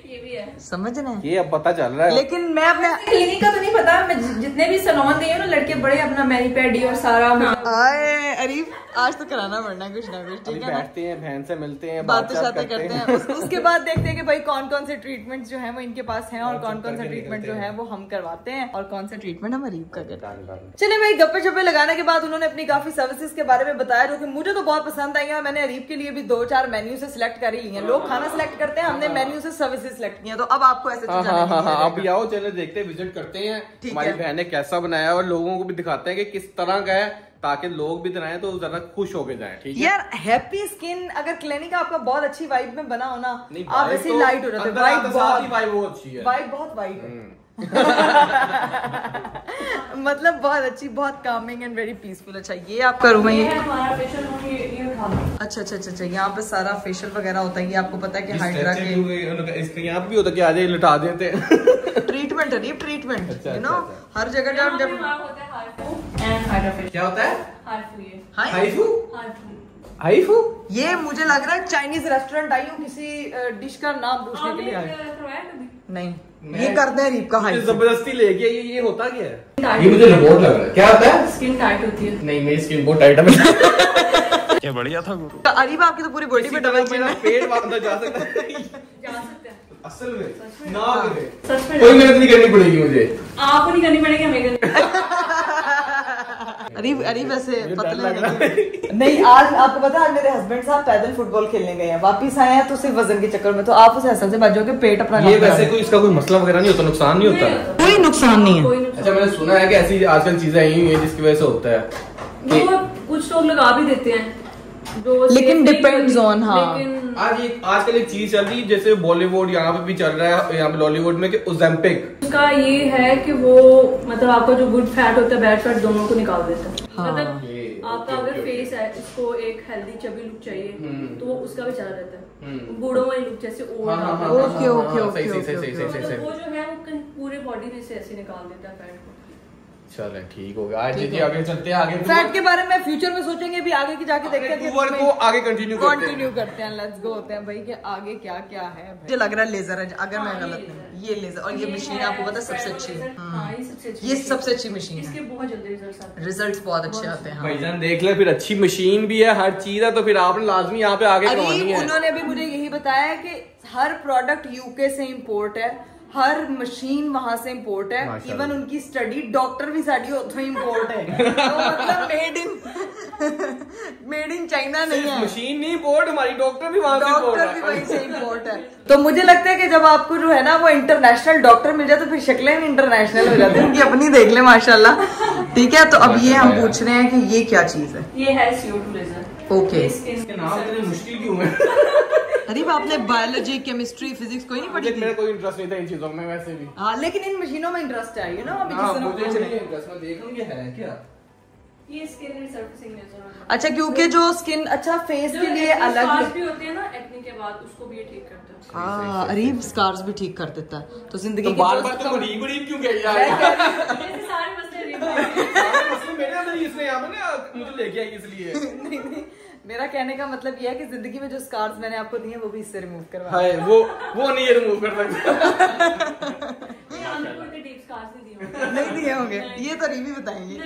ये भी है, समझ रहे हैं? ये अब पता चल रहा है। लेकिन मैं अपने क्लिनिक का तो नहीं पता, मैं जितने भी सैलून गई हूँ ना, लड़के बड़े अपना मैनी पेडी और सारा। आए अरीफ, आज तो कराना पड़ना कुछ ना कुछ, ठीक है ना? बैठते हैं, बहन से मिलते हैं, बातें करते हैं। उसके बाद देखते हैं कि भाई कौन कौन से ट्रीटमेंट जो है वो इनके पास हैं और कौन कौन सा ट्रीटमेंट जो है वो हम करवाते हैं और कौन सा ट्रीटमेंट हम अरीब का करते हैं। चलिए भाई, गप्पे शप्पे लगाने के बाद उन्होंने अपनी काफी सर्विसेज के बारे में बताया जो कि मुझे तो बहुत पसंद आई है। मैंने अरीब के लिए भी 2-4 मेन्यू से सिलेक्ट कर ही लिए हैं। लोग खाना सिलेक्ट करते हैं, हमने मेन्यू से सर्विसेज सिलेक्ट किया, तो अब आपको ऐसे आप भी आओ, चलो देखते हैं, विजिट करते हैं हमारी बहन ने कैसा बनाया और लोगों को भी दिखाते हैं कि किस तरह का है, ताकि लोग भी बनाए तो ज्यादा खुश होके जाएं। ठीक है यार, हैप्पी स्किन अगर क्लिनिक आपका बहुत अच्छी वाइब में बना हो ना, आप ऐसे लाइट हो जाते हैं। वाइब बहुत अच्छी है, वाइब बहुत वाइब है। मतलब बहुत अच्छी, बहुत कामिंग एंड वेरी पीसफुल। अच्छा ये आपका रूम है? अच्छा अच्छा अच्छा, यहाँ पे सारा फेशियल वगैरह होता है। ये आपको पता है कि हाइड्रा के इसके यहाँ पे भी होता है कि आज लुटा देते हैं। ट्रीटमेंट है, ट्रीटमेंट, यू नो, हर जगह जब क्या होता है हाइफू। हाइफू, ये मुझे लग रहा है चाइनीज रेस्टोरेंट आई हूँ किसी डिश का नाम पूछने के लिए आई। नहीं, ये करते हैं रीप का हाइफू, जबरदस्ती लेके। ये होता क्या है? ये मुझे रिपोर्ट लग रहा है। क्या होता है? स्किन टाइट होती है। नहीं, मेरी स्किन बहुत टाइट है। क्या बढ़िया था गुरु। अरीब आपकी तो पूरी बॉडी पे डबल चिन है। पेट अंदर जा सकता है असल में ना करे, सच में कोई मेहनत नहीं करनी पड़ेगी मुझे। आपको नहीं करनी पड़ेगी, हमें करनी। अरीब ऐसे पतले लग रहा है। नहीं, आज आपको पता है, आज मेरे हस्बैंड साहब पैदल फुटबॉल खेलने गए हैं, वापिस आए हैं तो सिर्फ वजन के चक्कर में, तो आप उस हसन से बचोगे, पेट अपना। ये वैसे कोई इसका कोई मसला वगैरह नहीं होता, नुकसान नहीं होता? कोई नुकसान नहीं है। अच्छा, मैंने सुना है कि ऐसी आजकल चीजें आई हुई है जिसकी वजह से होता है। कुछ लोग लगा भी देते हैं, लेकिन डिपेंड्स ऑन। हाँ, आजकल एक चीज चल रही है, जैसे बॉलीवुड यहाँ पे भी चल रहा है, यहाँ पे लॉलीवुड में, कि ओज़ेम्पिक। उसका ये है कि वो मतलब आपका जो गुड फैट होता है, बैड फैट, दोनों को निकाल देता है। मतलब आपका अगर फेस है, इसको एक हेल्दी चबी लुक चाहिए तो वो उसका भी चला रहता है। बूढ़ों वाली लुक जैसे ओके ओके ओके, वो जो है वो पूरे बॉडी में से ऐसे निकाल देता है फैट को। चलो ठीक हो गया, जी आगे चलते हैं। आगे फैट के बारे में फ्यूचर में सोचेंगे, भी आगे की जाके देखते हैं को आगे कंटिन्यू करते हैं। लेट्स गो होते हैं भाई कि आगे क्या क्या है। मुझे लग रहा है लेजर है, अगर मैं गलत नहीं, ये लेजर। और ये मशीन आपको पता है सबसे अच्छी है, ये सबसे अच्छी मशीन है, इसके बहुत जल्दी रिजल्ट्स बहुत अच्छे आते हैं। भाईजान देख ले, फिर अच्छी मशीन भी है, हर चीज है, तो फिर आपने लाजमी यहाँ पे आगे करवानी है। उन्होंने भी मुझे यही बताया कि हर प्रोडक्ट यूके से इम्पोर्ट है, हर मशीन वहां से इम्पोर्ट है, इवन उनकी स्टडी डॉक्टर भी साड़ी उतो इम्पोर्ट है। तो मतलब मेड इन चाइना नहीं है, मशीन नहीं इम्पोर्ट, हमारी डॉक्टर भी वहीं से इम्पोर्ट है। तो मुझे लगता है कि जब आपको जो है ना वो इंटरनेशनल डॉक्टर मिल जाए तो फिर शक्लें इंटरनेशनल हो जाती है, उनकी अपनी देख ले माशाल्लाह। ठीक है, तो अब ये हम पूछ रहे हैं कि ये क्या चीज है? ये है CO2 लेजर। ओके, मुश्किल क्यों है? अरीब आपने बायोलॉजी, केमिस्ट्री, फिजिक्स कोई नहीं पढ़ी? मेरा कोई इंटरेस्ट नहीं था इन चीजों में वैसे भी। हाँ, लेकिन इन मशीनों में इंटरेस्ट है, यू नो। अभी मुझे नहीं इंटरेस्ट, मैं देखूंगी है क्या। ये स्किन रिसर्फेसिंग लेजर। अच्छा, क्योंकि जो स्किन अच्छा फेस के लिए अलग भी होती है ना एक्ने के बाद, उसको भी ये ठीक करता है। हाँ, अरीब स्कार्स भी ठीक कर देता है। तो जिंदगी बार बार तो गरीब क्यों कह रहा है? सारे मसले मेरे अंदर इसने यहाँ पे ना मुझे लेके आई इसलिए। नहीं, मेरा कहने का मतलब ये है कि जिंदगी में जो स्कार्स मैंने आपको दिए वो भी इससे रिमूव करवा। हाय, वो नहीं ये रिमूव कर सकता। नहीं दिए होंगे, ये तो अरीब ही बताएंगे।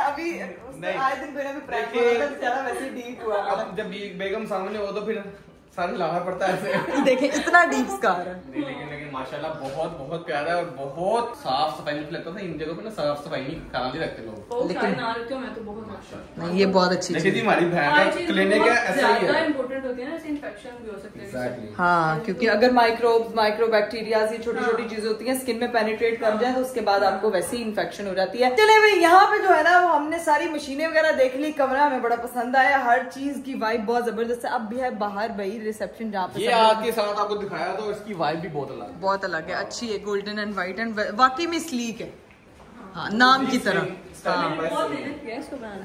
अभी आए दिन मेरा भी प्रैंक हो रहा था, बेचारा वैसे ही डीप हुआ। अब जब बेगम सामने हो तो फिर सारे लाना पड़ता है ऐसे। देखें इतना डीप स्कार है। नहीं, लेकिन माशाल्लाह बहुत बहुत प्यारा है और बहुत साफ सफाई। मुझे लगता था इन जगहों पे ना साफ सफाई नहीं खराब नहीं रखते लोग, लेकिन ना रखते हो मैं तो बहुत माशाल्लाह। नहीं, ये बहुत अच्छी चीज है। हमारी बहन का क्लिनिक है, ऐसा ही है। इंपॉर्टेंट होती है ना, इन्फेक्शन भी हो सकते हैं। हाँ, क्योंकि अगर माइक्रोबैक्टीरिया ये छोटी छोटी चीजें होती हैं स्किन में पेनिट्रेट कर जाए तो उसके बाद आपको वैसे ही इन्फेक्शन हो जाती है। चले भाई, यहाँ पे जो है ना वो हमने सारी मशीनें वगैरह देख ली, कमरा हमें बड़ा पसंद आया, हर चीज की वाइब बहुत जबरदस्त है। अब भी है बाहर भाई रिसेप्शन, जहाँ पे ये आपके साथ आपको दिखाया तो इसकी वाइब भी बहुत अलग है, अच्छी है, गोल्डन एंड व्हाइट एंड वाकई में स्लीक है। हाँ, नाम की तरह।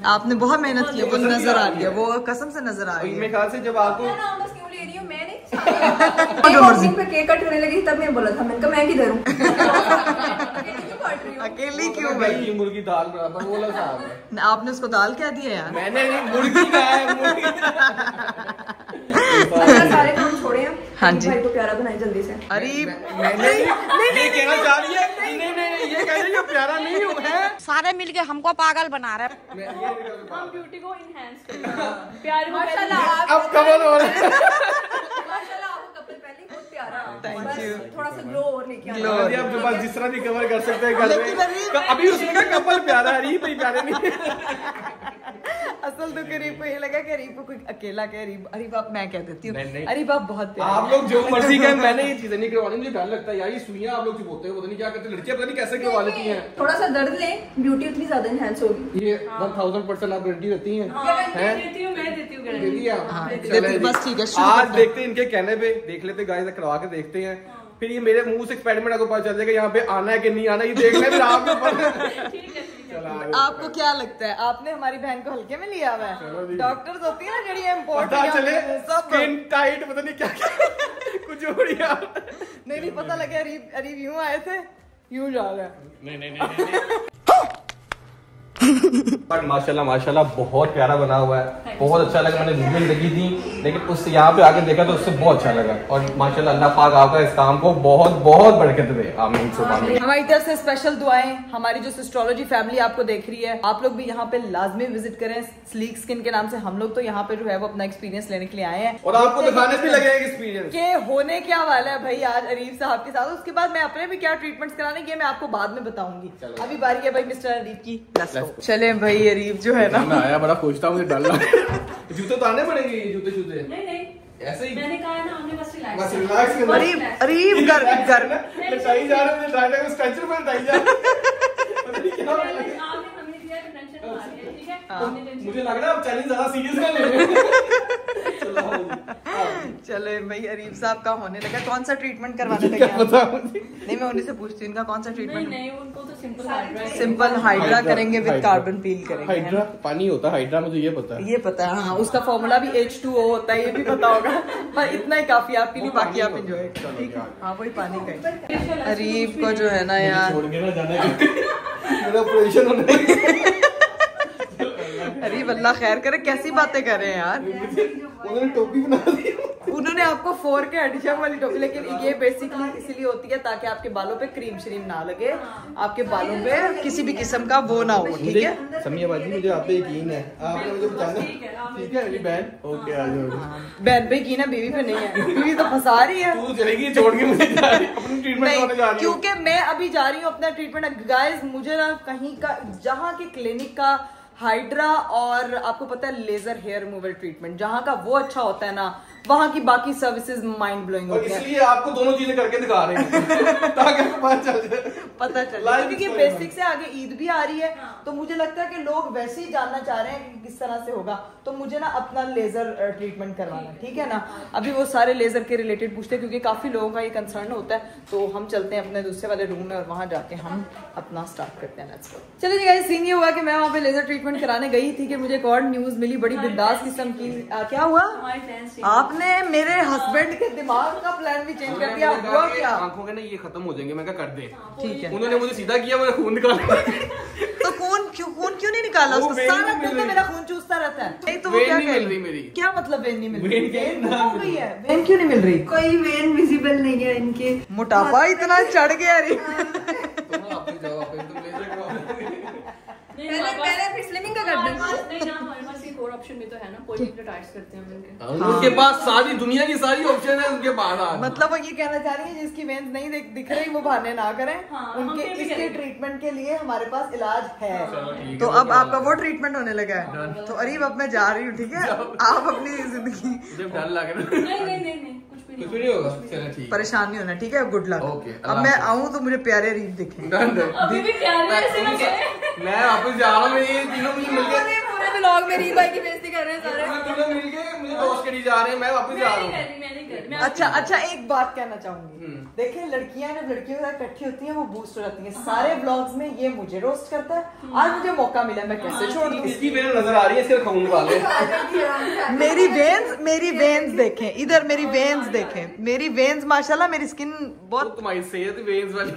आपने बहुत मेहनत की है, वो नजर आ रही है, वो कसम से नजर आ रही है। मेरे ख्याल से जब आपको मॉर्निंग पे केक कट होने लगी तब मैं बोला था, मैंने कहा मैं किधर हूँ। अकेली क्यों भाई? मुर्गी दाल बराबर बोला साहब है। आपने उसको दाल क्या दिया यार? मैंने नहीं, मुर्गी का है, मुर्गी। सारे काम छोड़े हैं। हाँ जी, भाई को प्यारा बनाए जल्दी से। अरे मैंने ये कहना चाह रही है, नहीं ये कह रही है प्यारा नहीं हूँ है। सारे मिलके हमको पागल बना रहे। हम ब्यूटी को इनहेंस करते हैं, प्यार को माशाल्लाह अब कमल हो रहा है। माशाल्लाह आपको कपल पहले बहुत प्यारा। Thank बस you. थोड़ा सा ग्लो और लेके आना। आप जो बस जिस तरह भी कवर कर सकते हैं कर रहे हैं। अभी उसने कहा कपल प्यारा है, अरीब भाई प्यारे नहीं। असल तो करीब को ये लगा कि अरीब को कोई अकेला कह अरीब आप मैं कह देती हूँ, नहीं। अरीब आप बहुत प्यारे आप लोग जो मर्जी कहें, मैंने ये चीजें नहीं करवानी, मुझे डर लगता है यार ये सुइयां आप लोग चुभोते हो, पता नहीं क्या करते, लड़कियां पता नहीं कैसे करवा लेती हैं। थोड़ा सा दर्द ले, ब्यूटी उतनी ज्यादा इनहेंस होगी। ये 1000% आप गारंटी देती हैं? मैं देती हूँ चलें, बस ठीक है, आज देखते हैं इनके कहने पे, देख लेते गाइस, करवा के देखते हैं, फिर ये मेरे मुंह से एक्सपेरिमेंट आपको पता चल जाएगा यहाँ पे आना है कि नहीं आना, ये देखने में आपके ऊपर। आपको क्या लगता है, आपने हमारी बहन को हल्के में लिया हुआ है? डॉक्टर्स होती है ना जड़ी पता चले स्किन टाइट, पता नहीं क्या कुछ हो रही है। नहीं पता लगे अरीब यूं आए थे यूं जा रहा है। नहीं बट माशाल्लाह बहुत प्यारा बना हुआ है, बहुत अच्छा लगा। मैंने वीडियो लगी थी लेकिन उससे यहाँ पे आके देखा तो उससे बहुत अच्छा लगा। और माशाल्लाह अल्लाह पाक आपका इस काम को बहुत बहुत बरकत दे, आमीन सुभान। हमारी तरफ से स्पेशल दुआएं हमारी जो सिस्ट्रोलॉजी फैमिली आपको देख रही है, आप लोग भी यहाँ पे लाजमी विजिट करें। स्लीक स्किन के नाम से हम लोग तो यहाँ पे जो है वो अपना एक्सपीरियंस लेने के लिए आए हैं और आपको दिखाने भी लगेगा एक्सपीरियंस के होने क्या वाला है भाई आज अरीब साहब के साथ। उसके बाद मैं अपने भी क्या ट्रीटमेंट्स कराने की मैं आपको बाद में बताऊंगी। अभी बारी है भाई मिस्टर अरीब की। चले भाई, अरीब जो है ना, मैं आया बड़ा खुश था, मुझे डर लगा। जूते तो आने पड़ेंगे, जूते नहीं ऐसे ही मैंने कहा ना, हमने बस रिलैक्स अरीब घर लटाई जा रहे हैं, डायरेक्ट स्ट्रेचर पे लटाई जा रहे हैं। पता नहीं क्या होने लगा। मुझे लग रहा है अब चैलेंज ज्यादा सीरियस ना ले रहे। चले भाई, अरीब साहब का होने लगा। कौन सा ट्रीटमेंट करवाने लगे? नहीं, मैं उन्हीं से पूछती हूँ इनका कौन सा ट्रीटमेंट। नहीं उनको तो सिंपल हाइड्रा करेंगे विद कार्बन पील करेंगे। हाइड्रा पानी होता है, हाइड्रा मुझे ये पता है। हाँ, उसका फॉर्मूला भी H2O होता है, ये भी पता होगा, पर इतना ही काफी आपके लिए, बाकी आप एंजॉय करो। ठीक है, हाँ वही पानी का। अरीब को जो है ना यार, मेरा ऑपरेशन होने अरीब अल्लाह खैर करे, कैसी बातें कर रहे हैं यार। उन्होंने टोपी बना दी। उन्होंने आपको 4K एडिशन वाली टोपी, लेकिन ये बेसिकली इसीलिए होती है ताकि आपके बालों पे क्रीम श्रीम ना लगे, आपके बालों पे किसी भी किस्म का वो ना हो। ठीक है समिया बाजी, मुझे आप पे यकीन है, आपने मुझे बताना। ठीक है मेरी बहन, ओके आ जाओ। बहन पे यकीन है, बीवी पे नहीं है। बीवी तो फंसा रही है। तू चलेगी छोड़ के मुझे अपनी ट्रीटमेंट करने जा रही हूं, क्योंकि मैं अभी जा रही हूँ अपना ट्रीटमेंट। गाइस मुझे ना कहीं का जहाँ के क्लिनिक का हाइड्रा और आपको पता है लेजर हेयर रिमूवल ट्रीटमेंट जहाँ का वो अच्छा होता है ना, वहाँ की बाकी सर्विसेज माइंड ब्लोइंग होती है। इसलिए आपको दोनों चीजें करके दिखा रहे हैं ताकि आपको पता चल जाए क्योंकि बेसिक से आगे ईद भी आ रही है, तो मुझे लगता है कि लोग वैसे ही जानना चाह रहे हैं कि किस तरह से होगा, तो मुझे ना अपना लेजर ट्रीटमेंट करवाना। ठीक है ना, अभी वो सारे लेजर के रिलेटेड पूछते हैं क्योंकि काफी लोगों का ये कंसर्न होता है। तो हम चलते हैं अपने दूसरे वाले रूम में और वहाँ जाके हम अपना स्टार्ट करते हैं। चलिए गाइस, सीन ये हुआ कि मैं वहाँ पे लेजर ट्रीटमेंट ट्रीटमेंट कराने गई थी कि मुझे एक और न्यूज मिली बड़ी बिंदास किस्म की। क्या हुआ? आपने मेरे हस्बैंड के दिमाग का प्लान भी चेंज कर दिया। हुआ क्या? आंखों के ना ये खत्म हो जाएंगे, मैं क्या कर दे। ठीक है, उन्होंने मुझे सीधा किया, मैंने खून निकाला। तो खून क्यों नहीं निकाला उसको? सारा दिन तो मेरा खून चूसता रहता है। नहीं तो वो क्या मिल रही मेरी। क्या मतलब वेन नहीं मिल रही? वेन क्यों नहीं मिल रही? कोई वेन विजिबल नहीं है इनके। मोटापा इतना चढ़ गया रे। पहले फिर स्लिमिंग का कर दें। नहीं ना, हमारे पास एक और ऑप्शन भी तो है ना, कोई न्यूक्लियोटाइड्स करते हैं हम इनके। उनके पास सारी दुनिया की सारी ऑप्शन है उनके पास। मतलब वो ये कहना चाह रही है जिसकी वेन्स नहीं दिख रही वो बहाने ना करें। उनके इसके ट्रीटमेंट के लिए हमारे पास इलाज है। तो अब आपका वो ट्रीटमेंट होने लगा है। तो अरीब अब मैं जा रही हूँ, ठीक है? आप अपनी जिंदगी डर लग रहा है। नहीं कुछ भी नहीं होगा। चलो ठीक, परेशान नहीं होना, ठीक है? Good luck. ओके, अब मैं आऊँ तो मुझे प्यारे अरीब दिखे। अभी भी प्यार है ऐसे ना। मैं वापस जा रहा हूँ। ये तीनों मुझे मिल गए, पूरे व्लॉग में रील भाई की बेइज्जती कर रहे हैं सारे। तीनों मिल गए मुझे दोस्त करी जा रहे हैं। मैं वापस जा रहा हूँ। अच्छा, एक बात कहना चाहूंगी। देखिए, लड़कियां जब लड़कियों के साथ इकट्ठी होती हैं वो बूस्ट हो जाती हैं। सारे व्लॉग्स में ये मुझे रोस्ट करता है। आज मुझे मौका मिला, मैं कैसे छोड़ दूं? इसकी वेन नजर आ रही है, इसके खून वाले। मेरी वेन्स देखें इधर, मेरी वेन्स देखें, मेरी वेन्स माशाल्लाह, मेरी स्किन बहुत। तुम्हारी सेहत वेन्स वाली।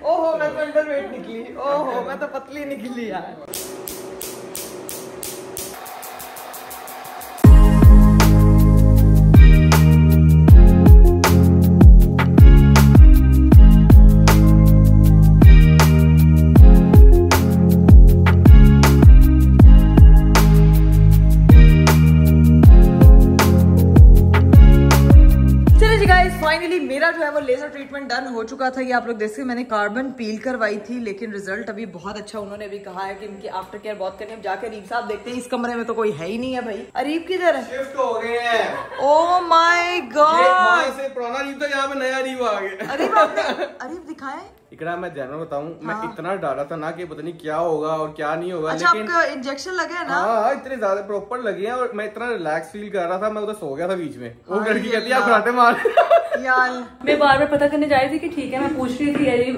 ओहो, मैं तो अंडरवेट निकली। ओहो, मैं तो पतली निकली यार। फाइनली मेरा जो है वो लेजर ट्रीटमेंट डन हो चुका था। ये आप लोग देखिए, मैंने कार्बन पील करवाई थी, लेकिन रिजल्ट अभी बहुत अच्छा। उन्होंने भी कहा है कि इनकी आफ्टर केयर बहुत करनी है। जाके अरीब साहब देखते हैं। इस कमरे में तो कोई है ही नहीं है भाई। अरीब किधर है? शिफ्ट हो गए हैं। ओह माय गॉड, से पुराना अरीब था, यहाँ पे नया अरीब आ गया। अरीब दिखाए। इकरा, मैं जानवर बताऊं, मैं इतना डरा था ना कि पता नहीं क्या होगा और क्या नहीं होगा। अच्छा, लेकिन आपका इंजेक्शन लगे है ना? हाँ, इतने ज्यादा प्रॉपर लगे हैं और मैं इतना रिलैक्स फील कर रहा था। मैं उधर सो गया था बीच में। वो लड़की कहती है आप खराटे मार। यार मैं बार बार पता करने जा रही थी कि ठीक है, मैं पूछ रही थी अरीब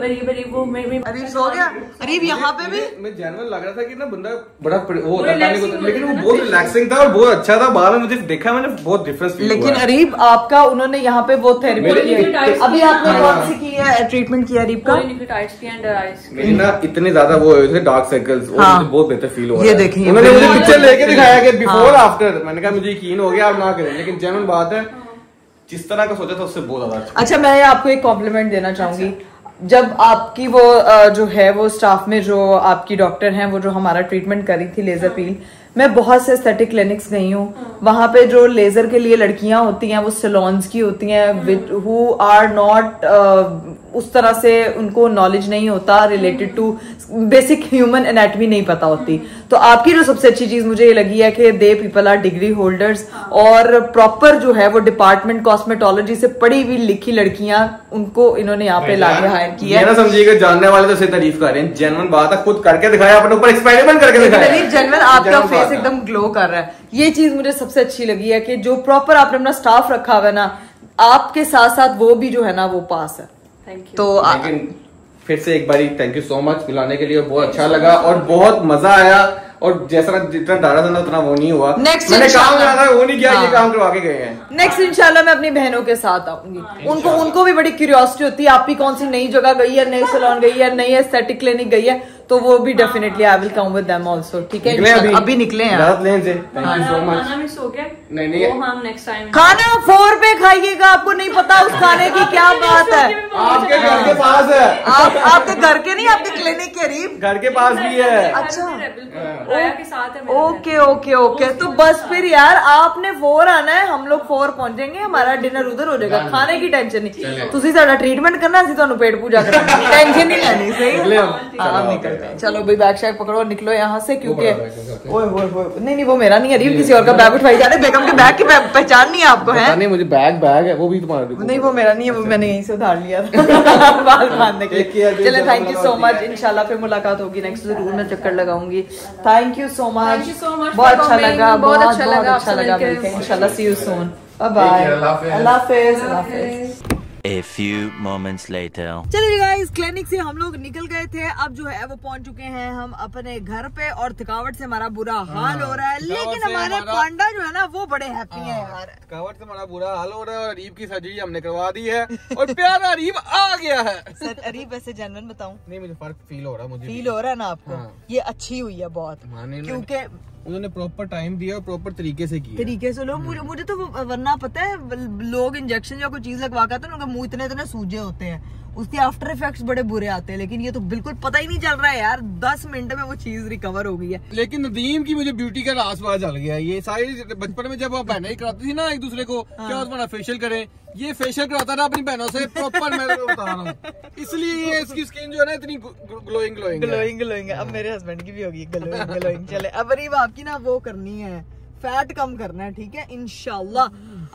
वो अरीब सो गया। अरीब यहाँ पे भी मैं जानवर लग रहा था कि ना बंदा बड़ा वो होता है, लेकिन वो बहुत रिलैक्सिंग था और बहुत अच्छा था। बाद में मुझे देखा, मैंने बहुत डिफरेंस फील। लेकिन अरीब आपका उन्होंने यहाँ पे वो थेरेपी अभी आपने कौन सी की है ट्रीटमेंट किया अरीब का? मेरी ना इतने ज्यादा वो हुए थे डार्क सर्कल्स, मुझे बहुत बेहतर फील हुआ। ये देखिए, उन्होंने मुझे पिक्चर लेके दिखाया कि बिफोर आफ्टर। मैंने कहा मुझे यकीन हो गया, आप ना करें। लेकिन जेन्युइन बात है, जिस तरह का सोचा था उससे बहुत ज्यादा। अच्छा, मैं आपको एक कॉम्प्लीमेंट देना चाहूंगी। जब आपकी वो जो है वो स्टाफ में जो आपकी डॉक्टर हैं, वो जो हमारा ट्रीटमेंट करी थी लेजर पील, मैं बहुत से एस्थेटिक क्लिनिक्स गई हूँ। वहां पे जो लेजर के लिए लड़कियां होती हैं वो सैलून्स की होती हैं, हु आर नॉट उस तरह से, उनको नॉलेज नहीं होता related to basic human anatomy नहीं पता होती। तो आपकी जो सबसे अच्छी चीज मुझे ये लगी है कि they people are degree holders और प्रॉपर जो है वो डिपार्टमेंट कॉस्मेटोलॉजी से पढ़ी हुई लिखी लड़कियां, उनको इन्होंने यहाँ पे लाके हायर किया। ना समझिएगा, जानने वाले तो इसे तारीफ कर रहे हैं। जेन्युइन बात है, खुद करके दिखाया, अपने ऊपर एक्सपेरिमेंट करके दिखाया। जेन्युइन आपका फेस एकदम ग्लो कर रहा है। ये चीज मुझे सबसे अच्छी लगी है कि जो प्रॉपर आपने अपना स्टाफ रखा हुआ है ना, आपके साथ साथ वो भी जो है ना वो पास है। तो लेकिन फिर से एक बारी थैंक यू सो मच मिलाने के लिए, बहुत अच्छा लगा और बहुत मजा आया। और जैसा जितना डरा था ना उतना वो नहीं हुआ। नेक्स्ट मैंने काम करा था वो नहीं किया, ये काम करवा के गए हैं। नेक्स्ट इंशाल्लाह मैं अपनी बहनों के साथ आऊंगी। उनको भी बड़ी क्यूरियोसिटी होती है आपकी कौन सी नई जगह गई है, नई सैलून गई है, नई एस्थेटिक क्लिनिक गई है, तो वो भी definitely I will come with them also. ठीक है, अभी निकले हैं। Thank you so much. नहीं हम नेक्स्ट टाइम खाना 4 पे खाइएगा, आपको नहीं पता उस खाने की क्या बात है। आपके घर के पास है। आपके घर के नहीं, आपके क्लिनिक के करीब घर के पास भी है। अच्छा, के साथ है। ओके ओके ओके, तो बस फिर यार आपने 4 आना है, हम लोग 4 पहुंचेंगे, हमारा डिनर उधर हो जाएगा। खाने की टेंशन नहीं, तुसी साडा ट्रीटमेंट करना, असि तुहानू पेट पूजा करना, टेंशन नहीं लेनी। सही, हाँ निकलते हैं। चलो भाई, बैग शैग पकड़ो, निकलो यहाँ से, क्योंकि नहीं वो मेरा नहीं है, किसी और का बैग उठाई जा रहे। बेगम के बैग की पहचान नहीं है आपको? है नहीं, मुझे बैग है, वो भी तुम्हारा नहीं, वो मेरा नहीं है, वो मैंने यहीं से उधार लिया था बाल बांधने के लिए। चले, थैंक यू सो मच। इंशाल्लाह फिर मुलाकात होगी, नेक्स्ट जरूर मैं चक्कर लगाऊंगी। थैंक यू सो मच, बहुत अच्छा लगा, बहुत अच्छा लगा मिलके। इंशाल्लाह see you soon, bye bye, अल्लाह हाफिज। A few moments later. चलिए गाइस, क्लिनिक से हम लोग निकल गए थे। अब जो है वो पहुंच चुके हैं हम अपने घर पे और थकावट से हमारा बुरा हाल हो रहा है, लेकिन हमारे पांडा जो है ना वो बड़े हैप्पी हैं यार। थकावट से हमारा बुरा हाल हो रहा है और अरीब की सर्जरी हमने करवा दी है और प्यारा अरीब आ गया है। सर अरीब वैसे जेन्युइन बताऊं, नहीं मुझे फर्क फील हो रहा है, मुझे फील हो रहा है ना आपको? हाँ। ये अच्छी हुई है बहुत, क्योंकि उन्होंने प्रॉपर टाइम दिया और प्रॉपर तरीके से किया। तरीके से लोग मुझे तो वरना पता है लोग इंजेक्शन या कोई चीज लगवा के आते हैं, उनके मुंह इतने सूजे होते हैं, उसके आफ्टर इफेक्ट्स बड़े बुरे आते हैं, लेकिन ये तो बिल्कुल पता ही नहीं चल रहा है यार, 10 मिनट में वो चीज रिकवर हो गई है। लेकिन नदीम की मुझे ब्यूटी का राज पता चल गया। ये सारी बचपन में जब बहनें कराती थी ना एक दूसरे को, क्या उसमें फेशियल करें, ये फेशियल कराता था अपनी बहनों से प्रॉपर, मैं बता रहा हूँ, इसलिए इसकी स्किन जो है ना इतनी ग्लोइंग। अब मेरे हस्बैंड की भी होगी ग्लोइंग। चले अब अरीब आपकी ना वो करनी है, फैट कम करना है, ठीक है इंशाल्लाह।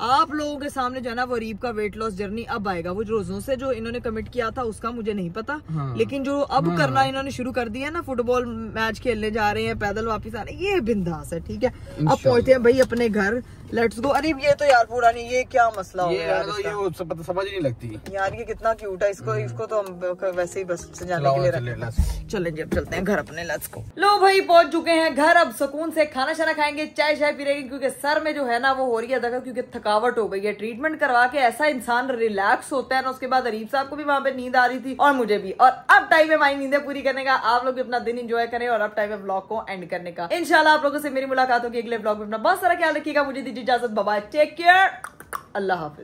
आप लोगों के सामने जो है ना वो अरीब का वेट लॉस जर्नी अब आएगा। वो रोजों से जो इन्होंने कमिट किया था उसका मुझे नहीं पता, लेकिन जो अब करना इन्होंने शुरू कर दिया ना, फुटबॉल मैच खेलने जा रहे हैं, पैदल वापस आ रहे हैं, ये बिंदास है, ठीक है। अब पहुंचते हैं भाई अपने घर, लेट्स गो। अरीब ये तो यार पूरा नहीं, ये क्या मसला हो गया यार, ये समझ ही नहीं लगती यार, ये कितना क्यूट है, इसको तो हम वैसे ही बस सजाने के लिए रखते। चले जी अब चलते हैं घर अपने, लेट्स गो। लो भाई पहुंच चुके हैं घर, अब सुकून से खाना शाना खाएंगे, चाय शाय पी रहेंगे, क्योंकि सर में जो है ना वो हो रही है दर्द, क्योंकि थकावट हो गई है। ट्रीटमेंट करवा के ऐसा इंसान रिलैक्स होता है ना, उसके बाद अरीब साहब को भी वहां पे नींद आ रही थी और मुझे भी, और अब टाइम है हमारी नींदें पूरी करने का। आप लोग भी अपना दिन एंजॉय करें और अब टाइम है व्लॉग को एंड करने का। इंशाल्लाह आप लोगों से मेरी मुलाकात होगी अगले व्लॉग में। अपना बहुत सारा ख्याल रखिएगा, मुझे दीजिए इजाजत, बाय बाय, टेक केयर, अल्लाह हाफिज।